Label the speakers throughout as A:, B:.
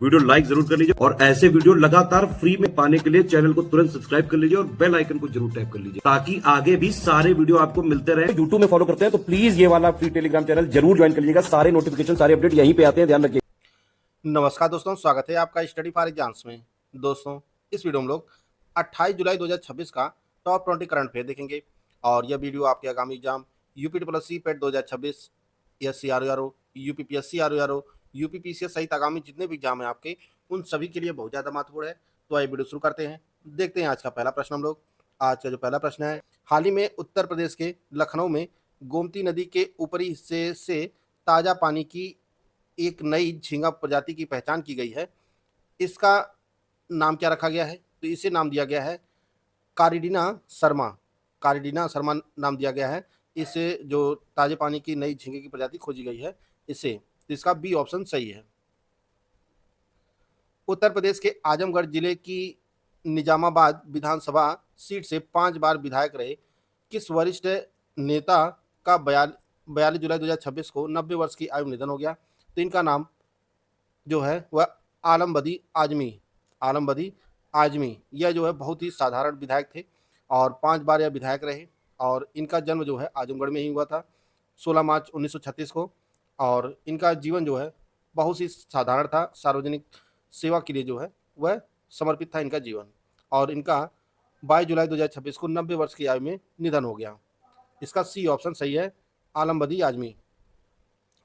A: Video like जरूर कर लीजिए और ऐसे वीडियो लगातार फ्री में पाने के लिए चैनल को तुरंत सब्सक्राइब कर लीजिए और बेल आइकन को जरूर टैप कर लीजिए ताकि आगे भी सारे वीडियो आपको मिलते रहे। यूट्यूब में फॉलो करते हैं तो प्लीज ये वाला फ्री टेलीग्राम चैनल जरूर ज्वाइन कर लीजिएगा। सारे नोटिफिकेशन सारे अपडेट यहीं पे आते हैं, ध्यान रखिए।
B: नमस्कार दोस्तों, स्वागत है आपका स्टडी फॉर एग्जाम्स में। दोस्तों, इस वीडियो में लोग 28 जुलाई 2026 का टॉप 20 करंट अफेयर देखेंगे और यह वीडियो आपके आगामी एग्जाम यूपी पेट 2026, SC-RO, UPPSC-RO, UPPCS सहित आगामी जितने भी एग्जाम हैं आपके, उन सभी के लिए बहुत ज़्यादा महत्वपूर्ण है। तो आइए वीडियो शुरू करते हैं। देखते हैं आज का पहला प्रश्न हम लोग। आज का जो पहला प्रश्न है, हाल ही में उत्तर प्रदेश के लखनऊ में गोमती नदी के ऊपरी हिस्से से ताज़ा पानी की एक नई झींगा प्रजाति की पहचान की गई है। इसका नाम क्या रखा गया है? तो इसे नाम दिया गया है कारिडिना शर्मा। कारिडिना शर्मा नाम दिया गया है इसे, जो ताजे पानी की नई झींगे की प्रजाति खोजी गई है इसे। तो इसका बी ऑप्शन सही है। उत्तर प्रदेश के आजमगढ़ जिले की निजामाबाद विधानसभा सीट से 5 बार विधायक रहे किस वरिष्ठ नेता का 42 जुलाई 2026 को 90 वर्ष की आयु में निधन हो गया? तो इनका नाम जो है वह आलम बदी आजमी। यह जो है बहुत ही साधारण विधायक थे और 5 बार यह विधायक रहे और इनका जन्म जो है आजमगढ़ में ही हुआ था 16 मार्च 1936 को। और इनका जीवन जो है बहुत ही साधारण था, सार्वजनिक सेवा के लिए जो है वह समर्पित था इनका जीवन। और इनका 22 जुलाई 2026 को 90 वर्ष की आयु में निधन हो गया। इसका सी ऑप्शन सही है, आलम-बदी आजमी।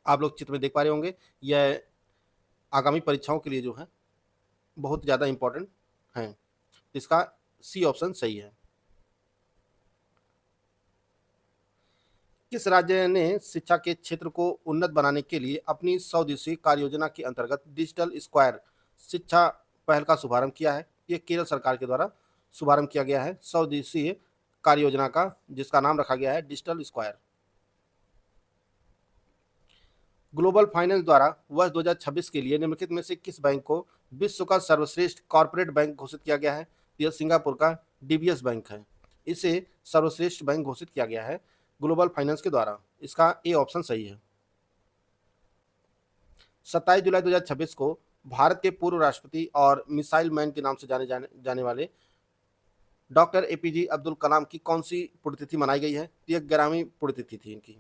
B: आप लोग चित्र में देख पा रहे होंगे, यह आगामी परीक्षाओं के लिए जो है बहुत ज़्यादा इम्पोर्टेंट हैं। इसका सी ऑप्शन सही है। किस राज्य ने शिक्षा के क्षेत्र को उन्नत बनाने के लिए अपनी 100 दिवसीय कार्य योजना के अंतर्गत डिजिटल स्क्वायर शिक्षा पहल का शुभारंभ किया है? यह केरल सरकार के द्वारा शुभारंभ किया गया है 100 दिवसीय कार्य योजना का, जिसका नाम रखा गया है डिजिटल स्क्वायर। ग्लोबल फाइनेंस द्वारा वर्ष 2026 के लिए निम्नलिखित में से किस बैंक को विश्व का सर्वश्रेष्ठ कॉर्पोरेट बैंक घोषित किया गया है? यह सिंगापुर का DBS बैंक है। इसे सर्वश्रेष्ठ बैंक घोषित किया गया है ग्लोबल फाइनेंस के द्वारा। इसका ए ऑप्शन सही है। 27 जुलाई 2026 को भारत के पूर्व राष्ट्रपति और मिसाइल मैन के नाम से जाने वाले डॉक्टर APJ अब्दुल कलाम की कौन सी पुण्यतिथि मनाई गई है? यह 11वीं पुण्यतिथि थी इनकी।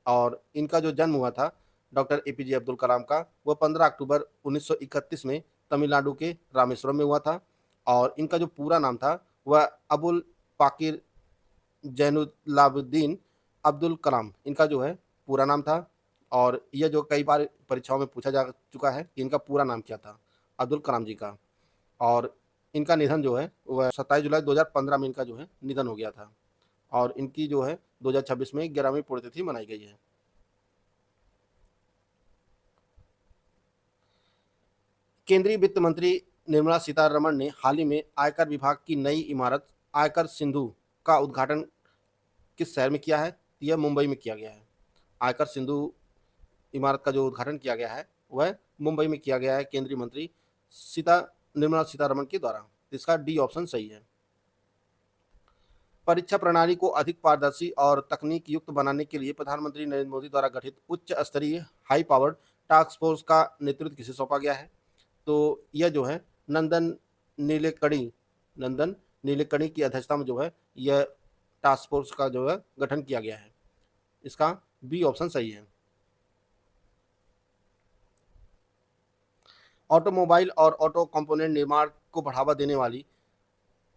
B: और इनका जो जन्म हुआ था डॉक्टर APJ अब्दुल कलाम का, वह 15 अक्टूबर 1931 में तमिलनाडु के रामेश्वरम में हुआ था। और इनका जो पूरा नाम था वह अबुल पाकिर जैनुलाब्दीन अब्दुल कलाम, इनका जो है पूरा नाम था। और यह जो कई बार परीक्षाओं में पूछा जा चुका है कि इनका पूरा नाम क्या था अब्दुल कलाम जी का। और इनका निधन जो है वह 27 जुलाई 2015 में इनका जो है निधन हो गया था। और इनकी जो है 2026 में 11वीं पुण्यतिथि मनाई गई है। केंद्रीय वित्त मंत्री निर्मला सीतारमण ने हाल ही में आयकर विभाग की नई इमारत आयकर सिंधु का उद्घाटन किस शहर में किया है? यह मुंबई में किया गया है। आयकर सिंधु इमारत का जो उद्घाटन किया गया है वह मुंबई में किया गया है केंद्रीय मंत्री निर्मला सीतारमण के द्वारा। इसका डी ऑप्शन सही है। परीक्षा प्रणाली को अधिक पारदर्शी और तकनीक युक्त बनाने के लिए प्रधानमंत्री नरेंद्र मोदी द्वारा गठित उच्च स्तरीय हाई पावर्ड टास्क फोर्स का नेतृत्व किसे सौंपा गया है? तो यह जो है नंदन नीलेकणी की अध्यक्षता में जो है यह टास्क फोर्स का जो है गठन किया गया है। इसका बी ऑप्शन सही है। ऑटोमोबाइल और ऑटो कंपोनेंट निर्माण को बढ़ावा देने वाली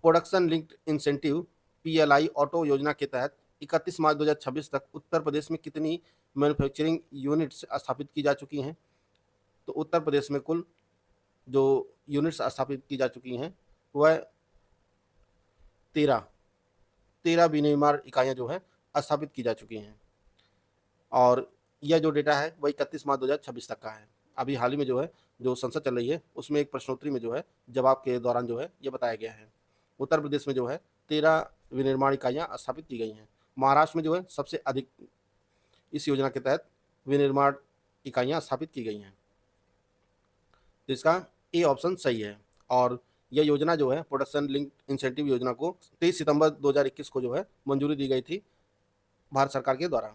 B: production linked incentive PLI auto योजना के तहत 31 मार्च 2026 तक उत्तर प्रदेश में कितनी मैन्युफैक्चरिंग यूनिट्स स्थापित की जा चुकी हैं? तो उत्तर प्रदेश में कुल जो यूनिट्स स्थापित की जा चुकी हैं वह 13 विनिर्माण इकाइयाँ जो है स्थापित की जा चुकी हैं। और यह जो डेटा है वह 31 मार्च 2026 तक का है। अभी हाल ही में जो है जो संसद चल रही है उसमें एक प्रश्नोत्तरी में जो है जवाब के दौरान जो है ये बताया गया है। उत्तर प्रदेश में जो है 13 विनिर्माण इकाइयाँ स्थापित की गई हैं। महाराष्ट्र में जो है सबसे अधिक इस योजना के तहत विनिर्माण इकाइयाँ स्थापित की गई हैं। तो इसका ए ऑप्शन सही है। और यह योजना जो है प्रोडक्शन लिंक इंसेंटिव योजना को 23 सितंबर 2021 को जो है मंजूरी दी गई थी भारत सरकार के द्वारा।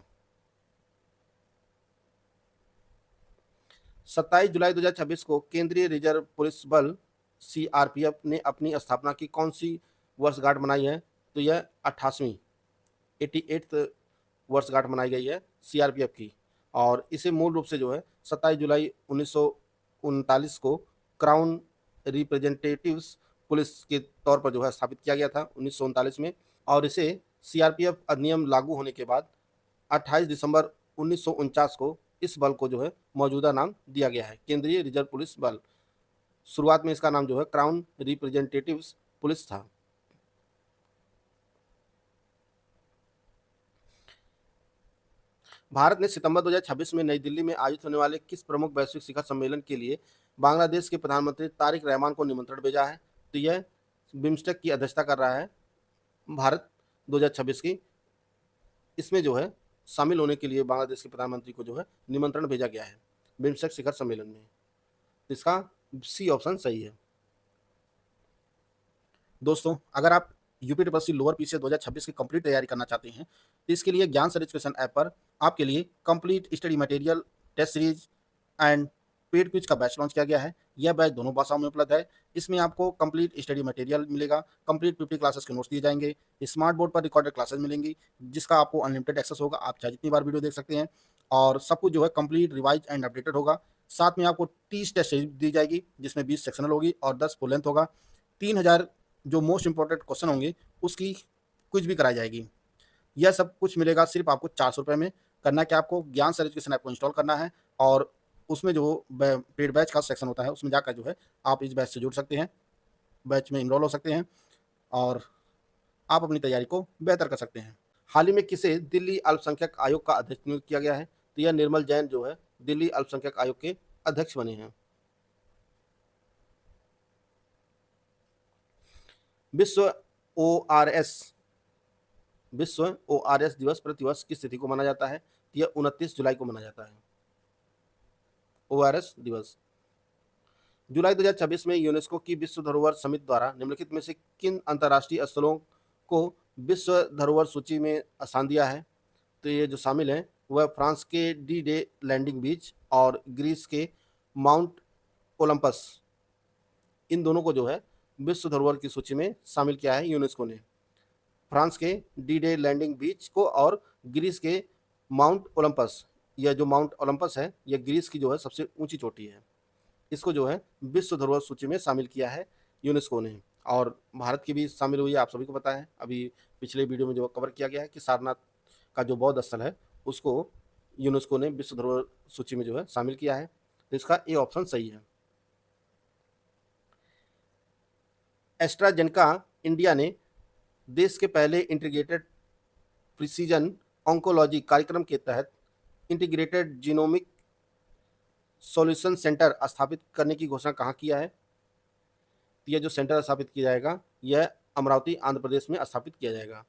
B: 27 जुलाई 2026 को केंद्रीय रिजर्व पुलिस बल सीआरपीएफ ने अपनी स्थापना की कौन सी वर्षगांठ मनाई है? तो यह 88वीं 88th वर्षगांठ मनाई गई है सीआरपीएफ की। और इसे मूल रूप से जो है 27 जुलाई 1939 को क्राउन रिप्रेजेंटेटिव्स पुलिस के तौर पर जो है स्थापित किया गया था 1939 में। और इसे सीआरपीएफ अधिनियम लागू होने के बाद 28 दिसंबर 1949 को इस बल को जो है मौजूदा नाम दिया गया है, केंद्रीय रिजर्व पुलिस बल। शुरुआत में इसका नाम जो है क्राउन रिप्रेजेंटेटिव्स पुलिस था। भारत ने सितंबर 2026 में नई दिल्ली में आयोजित होने वाले किस प्रमुख वैश्विक शिखर सम्मेलन के लिए बांग्लादेश के प्रधानमंत्री तारिक रहमान को निमंत्रण भेजा है? तो यह बिम्स्टेक की अध्यक्षता कर रहा है भारत 2026 की। इसमें जो है शामिल होने के लिए बांग्लादेश के प्रधानमंत्री को जो है निमंत्रण भेजा गया है बिम्स्टेक शिखर सम्मेलन में। इसका सी ऑप्शन सही है। दोस्तों, अगर आप यूपीटीपीएससी लोअर पीसीएस 2026 की कंप्लीट तैयारी करना चाहते हैं तो इसके लिए ज्ञान सर एजुकेशन ऐप पर आपके लिए complete study material, test series and paid quiz का बैच लॉन्च किया गया है। यह बैच दोनों भाषाओं में उपलब्ध है। इसमें आपको कंप्लीट स्टडी मटेरियल मिलेगा, कंप्लीट 50 क्लासेस के नोट्स दिए जाएंगे, स्मार्ट बोर्ड पर रिकॉर्डेड क्लासेस मिलेंगी जिसका आपको अनलिमिटेड एक्सेस होगा। आप चाहे जितनी बार वीडियो देख सकते हैं और सब कुछ जो है कंप्लीट रिवाइज एंड अपडेटेड होगा। साथ में आपको 30 टेस्ट सीरीज दी जाएगी जिसमें 20 सेक्शनल होगी और 10 फुल लेंथ होगा। 3000 जो मोस्ट इंपॉर्टेंट क्वेश्चन होंगे उसकी क्विज भी कराई जाएगी। यह सब कुछ मिलेगा सिर्फ आपको 400 रुपये में। करना क्या, आपको ज्ञान सर एजुकेशन ऐप को इंस्टॉल करना है और उसमें जो पेड बैच का सेक्शन होता है उसमें जाकर जो है आप इस बैच से जुड़ सकते हैं, बैच में इनरोल हो सकते हैं और आप अपनी तैयारी को बेहतर कर सकते हैं। हाल ही में किसे दिल्ली अल्पसंख्यक आयोग का अध्यक्ष नियुक्त किया गया है? तो यह निर्मल जैन जो है दिल्ली अल्पसंख्यक आयोग के अध्यक्ष बने हैं। विश्व ओआरएस दिवस प्रतिवर्ष किस तिथि को मनाया जाता है? यह 29 जुलाई को मनाया जाता है ओआरएस दिवस। जुलाई 2026 में यूनेस्को की विश्व धरोहर समिति द्वारा निम्नलिखित में से किन अंतर्राष्ट्रीय स्थलों को विश्व धरोहर सूची में स्थान दिया है? तो ये जो शामिल हैं वह फ्रांस के डी डे लैंडिंग बीच और ग्रीस के माउंट ओलंपस, इन दोनों को जो है विश्व धरोहर की सूची में शामिल किया है यूनेस्को ने। फ्रांस के डी डे लैंडिंग बीच को और ग्रीस के माउंट ओलंपस, यह जो माउंट ओलंपस है यह ग्रीस की जो है सबसे ऊंची चोटी है, इसको जो है विश्व धरोहर सूची में शामिल किया है यूनेस्को ने। और भारत की भी शामिल हुई है, आप सभी को पता है। अभी पिछले वीडियो में जो कवर किया गया है कि सारनाथ का जो बौद्ध स्थल है उसको यूनेस्को ने विश्व धरोहर सूची में जो है शामिल किया है। तो इसका ए ऑप्शन सही है। एस्ट्राजेनेका इंडिया ने देश के पहले इंटीग्रेटेड प्रिसीजन ऑन्कोलॉजी कार्यक्रम के तहत इंटीग्रेटेड जीनोमिक सॉल्यूशन सेंटर स्थापित करने की घोषणा कहाँ किया है? यह जो सेंटर स्थापित किया जाएगा यह अमरावती आंध्र प्रदेश में स्थापित किया जाएगा।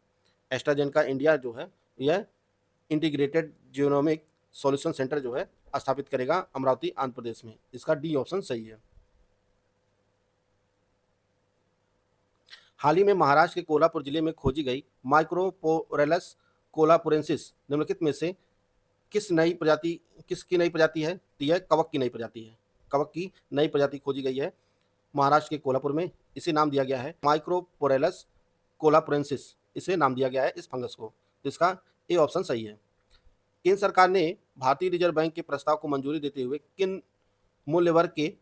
B: एस्ट्राजेनेका इंडिया जो है यह इंटीग्रेटेड जीनोमिक सॉल्यूशन सेंटर जो है स्थापित करेगा अमरावती आंध्र प्रदेश में। इसका डी ऑप्शन सही है। हाल ही में महाराष्ट्र के कोल्हापुर जिले में खोजी गई माइक्रोपोरेलस कोल्हापुरेंसिस निम्नलिखित में से किसकी नई प्रजाति है? तो यह कवक की नई प्रजाति है। कवक की नई प्रजाति खोजी गई है महाराष्ट्र के कोल्हापुर में। इसे नाम दिया गया है माइक्रोपोरेलस कोल्हापुरेंसिस, इसे नाम दिया गया है इस फंगस को। तो इसका ए ऑप्शन सही है। केंद्र सरकार ने भारतीय रिजर्व बैंक के प्रस्ताव को मंजूरी देते हुए किन मूल्य वर्ग के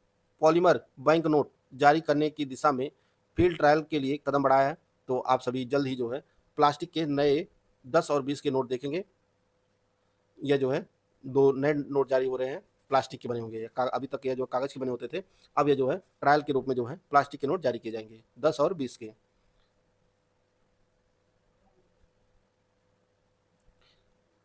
B: पॉलीमर बैंक नोट जारी करने की दिशा में फील्ड ट्रायल के लिए कदम बढ़ाया है? तो आप सभी जल्द ही जो है प्लास्टिक के नए 10 और 20 के नोट देखेंगे। यह जो है 2 नए नोट जारी हो रहे हैं, प्लास्टिक के बने होंगे। अभी तक यह जो कागज के बने होते थे, अब यह जो है ट्रायल के रूप में जो है प्लास्टिक के नोट जारी किए जाएंगे 10 और 20 के।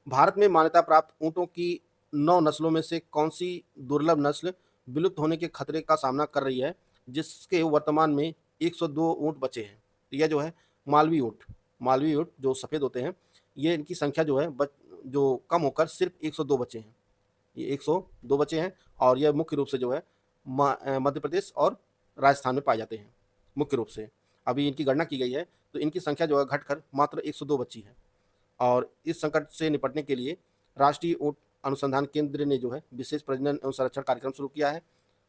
B: भारत में मान्यता प्राप्त ऊँटों की 9 नस्लों में से कौन सी दुर्लभ नस्ल विलुप्त होने के खतरे का सामना कर रही है, जिसके वर्तमान में 102 ऊँट बचे हैं? तो यह जो है मालवी ऊँट जो सफ़ेद होते हैं, ये इनकी संख्या जो है जो कम होकर सिर्फ 102 बचे हैं। ये 102 बचे हैं और यह मुख्य रूप से जो है मध्य प्रदेश और राजस्थान में पाए जाते हैं मुख्य रूप से। अभी इनकी गणना की गई है तो इनकी संख्या जो है घटकर मात्र 102 बची है। और इस संकट से निपटने के लिए राष्ट्रीय ऊँट अनुसंधान केंद्र ने जो है विशेष प्रजनन एवं संरक्षण कार्यक्रम शुरू किया है।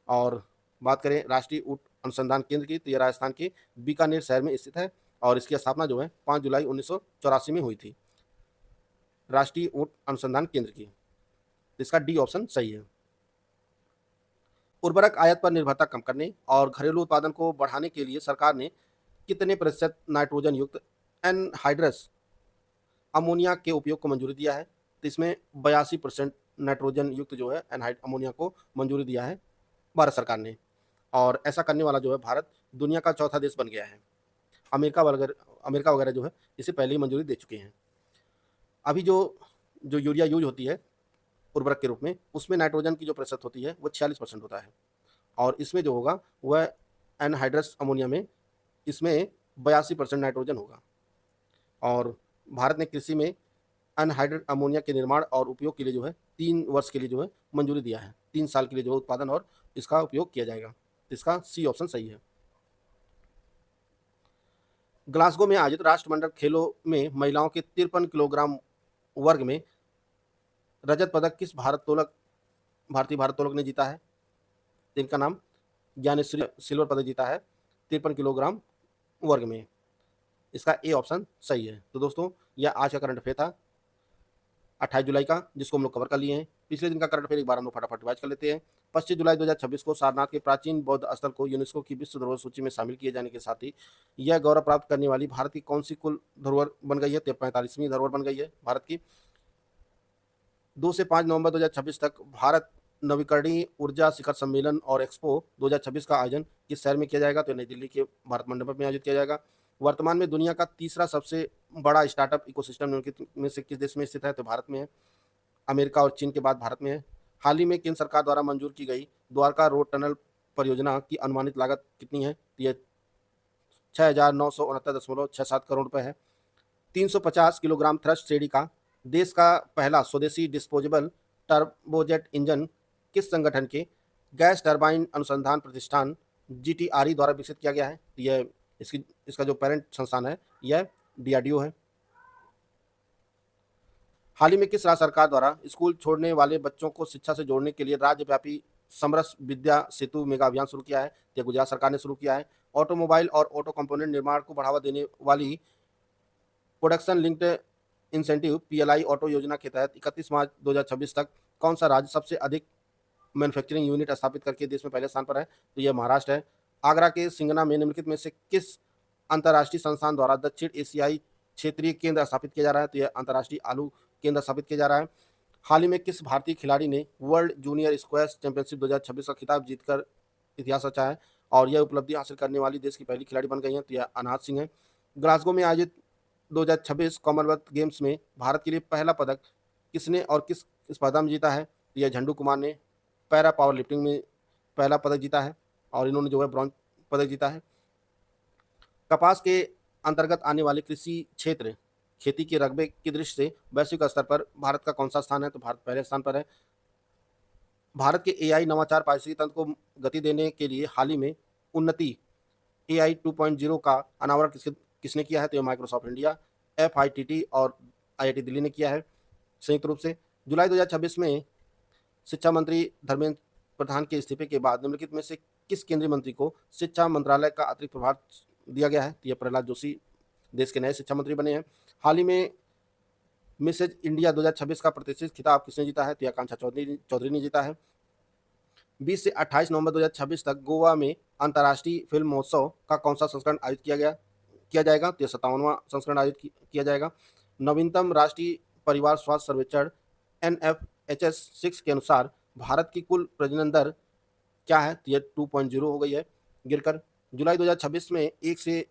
B: और बात करें राष्ट्रीय ऊँट अनुसंधान केंद्र की, तो ये राजस्थान के बीकानेर शहर में स्थित है और इसकी स्थापना जो है 5 जुलाई 1984 में हुई थी, राष्ट्रीय ऊँट अनुसंधान केंद्र की। इसका डी ऑप्शन सही है। उर्वरक आयात पर निर्भरता कम करने और घरेलू उत्पादन को बढ़ाने के लिए सरकार ने कितने प्रतिशत नाइट्रोजन युक्त एनहाइड्रस अमोनिया के उपयोग को मंजूरी दिया है? तो इसमें 82% नाइट्रोजन युक्त जो है एनहाइड अमोनिया को मंजूरी दिया है भारत सरकार ने। और ऐसा करने वाला जो है भारत दुनिया का चौथा देश बन गया है। अमेरिका वगैरह जो है इसे पहले ही मंजूरी दे चुके हैं। अभी जो यूरिया यूज होती है उर्वरक के रूप में, उसमें नाइट्रोजन की जो प्रतिशत होती है वो 46% होता है और इसमें जो होगा वह एनहाइड्रस अमोनिया में इसमें 82% नाइट्रोजन होगा। और भारत ने कृषि में एनहाइड्रस अमोनिया के निर्माण और उपयोग के लिए जो है 3 वर्ष के लिए जो है मंजूरी दिया है। 3 साल के लिए जो है उत्पादन और इसका उपयोग किया जाएगा। इसका सी ऑप्शन सही है। ग्लासगो में आयोजित राष्ट्रमंडल खेलों में महिलाओं के 53 किलोग्राम वर्ग में रजत पदक किस भारतीय भारोत्तोलक ने जीता है? इनका नाम ज्ञानेश्वरी सिल्वर पदक जीता है 53 किलोग्राम वर्ग में। इसका ए ऑप्शन सही है। तो दोस्तों यह आज का करंट अफेयर था 28 जुलाई का, जिसको हम लोग कवर कर लिए हैं। पिछले दिन का करंट अफेयर एक बार हम लोग फटाफट रिवाइज कर लेते हैं। 25 जुलाई 2026 को सारनाथ के प्राचीन बौद्ध स्थल को यूनेस्को की विश्व धरोहर सूची में शामिल किए जाने के साथ ही यह गौरव प्राप्त करने वाली भारत की कौन सी कुल धरोहर बन गई है? तो 45वीं धरोहर बन गई है भारत की। 2 से 5 नवंबर 2026 तक भारत नवीकरणीय ऊर्जा शिखर सम्मेलन और एक्सपो 2026 का आयोजन किस शहर में किया जाएगा? तो नई दिल्ली के भारत मंडप में आयोजित किया जाएगा। वर्तमान में दुनिया का तीसरा सबसे बड़ा स्टार्टअप इकोसिस्टम निम्नलिखित में से किस देश में स्थित है? तो भारत में है। अमेरिका और चीन के बाद भारत में है। हाल ही में केंद्र सरकार द्वारा मंजूर की गई द्वारका रोड टनल परियोजना की अनुमानित लागत कितनी है? यह 6,969.67 करोड़ रुपए है। 350 किलोग्राम थ्रस्ट श्रेणी का देश का पहला स्वदेशी डिस्पोजेबल टर्बोजेट इंजन किस संगठन के गैस टरबाइन अनुसंधान प्रतिष्ठान GTRE द्वारा विकसित किया गया है? यह इसका जो पेरेंट संस्थान है यह DRDO है। हाल ही में किस राज्य सरकार द्वारा स्कूल छोड़ने वाले बच्चों को शिक्षा से जोड़ने के लिए राज्यव्यापी समरस विद्या सेतु मेगा अभियान शुरू किया है? यह गुजरात सरकार ने शुरू किया है। ऑटोमोबाइल और ऑटो कंपोनेंट निर्माण को बढ़ावा देने वाली production linked incentive PLI auto योजना के तहत 31 मार्च 2026 तक कौन सा राज्य सबसे अधिक मैन्युफैक्चरिंग यूनिट स्थापित करके देश में पहले स्थान पर है? तो यह महाराष्ट्र है। आगरा के सिंगना में निम्नलिखित में से किस अंतर्राष्ट्रीय संस्थान द्वारा दक्षिण एशियाई क्षेत्रीय केंद्र स्थापित किया जा रहा है? तो यह अंतर्राष्ट्रीय आलू केंद्र स्थापित किया जा रहा है। हाल ही में किस भारतीय खिलाड़ी ने वर्ल्ड जूनियर स्क्वैश चैंपियनशिप 2026 का खिताब जीतकर इतिहास रचा है और यह उपलब्धि हासिल करने वाली देश की पहली खिलाड़ी बन गई हैं? तो यह अनाहत सिंह है। ग्लासगो में आयोजित 2026 कॉमनवेल्थ गेम्स में भारत के लिए पहला पदक किसने और किस स्पर्धा में जीता है? तो यह झंडू कुमार ने पैरा पावर लिफ्टिंग में पहला पदक जीता है और इन्होंने जो है ब्रॉन्ज पदक जीता है। कपास के अंतर्गत आने वाले कृषि क्षेत्र खेती के रकबे की दृष्टि से वैश्विक स्तर पर भारत का कौन सा स्थान है? तो भारत पहले स्थान पर है। भारत के AI नवाचार पारिस्थितिकी तंत्र को गति देने के लिए हाल ही में उन्नति AI 2.0 का अनावरण किसने किया है? तो यह माइक्रोसॉफ्ट इंडिया, FITT और IIT दिल्ली ने किया है संयुक्त रूप से। जुलाई 2026 में शिक्षा मंत्री धर्मेंद्र प्रधान के इस्तीफे के बाद निम्नलिखित में से किस केंद्रीय मंत्री को शिक्षा मंत्रालय का अतिरिक्त प्रभार दिया गया है? तो यह प्रहलाद जोशी देश के नए शिक्षा मंत्री बने हैं। हाल ही में मिसेज इंडिया 2026 का प्रतिष्ठित खिताब किसने जीता है? तो आकांक्षा चौधरी ने जीता है। 20 से 28 नवंबर 2026 तक गोवा में अंतर्राष्ट्रीय फिल्म महोत्सव का कौन सा संस्करण आयोजित किया जाएगा? तो 57वां संस्करण आयोजित किया जाएगा। नवीनतम राष्ट्रीय परिवार स्वास्थ्य सर्वेक्षण NFHS 6 के अनुसार भारत की कुल प्रजनन दर क्या है? तो यह 2.0 हो गई है गिरकर। जुलाई 2026 में 1 से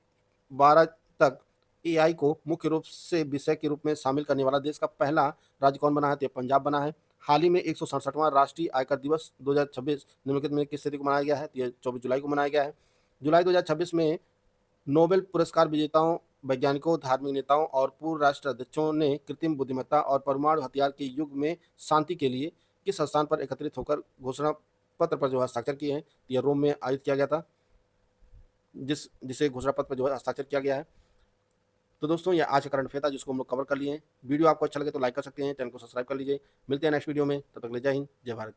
B: 12 तक AI को मुख्य रूप से विषय के रूप में शामिल करने वाला देश का पहला राज्य कौन बना है? तो पंजाब बना है। हाल ही में 167वां राष्ट्रीय आयकर दिवस 2026 निम्नलिखित में किस तिथि को मनाया गया है? तो यह 24 जुलाई को मनाया गया है। जुलाई 2026 में नोबेल पुरस्कार विजेताओं, वैज्ञानिकों, धार्मिक नेताओं और पूर्व राष्ट्राध्यक्षों ने कृत्रिम बुद्धिमत्ता और परमाणु हथियार के युग में शांति के लिए किस स्थान पर एकत्रित होकर घोषणा पत्र पर जो हस्ताक्षर किए हैं? यह रोम में आयोजित किया गया था, जिसे घोषणा पत्र पर जो है हस्ताक्षर किया गया है। तो दोस्तों ये आज का करंट अफेयर था जिसको हम लोग कवर कर लिए हैं। वीडियो आपको अच्छा लगे तो लाइक कर सकते हैं, चैनल को सब्सक्राइब कर लीजिए। मिलते हैं नेक्स्ट वीडियो में, तब तक के लिए जय हिंद, जय भारत।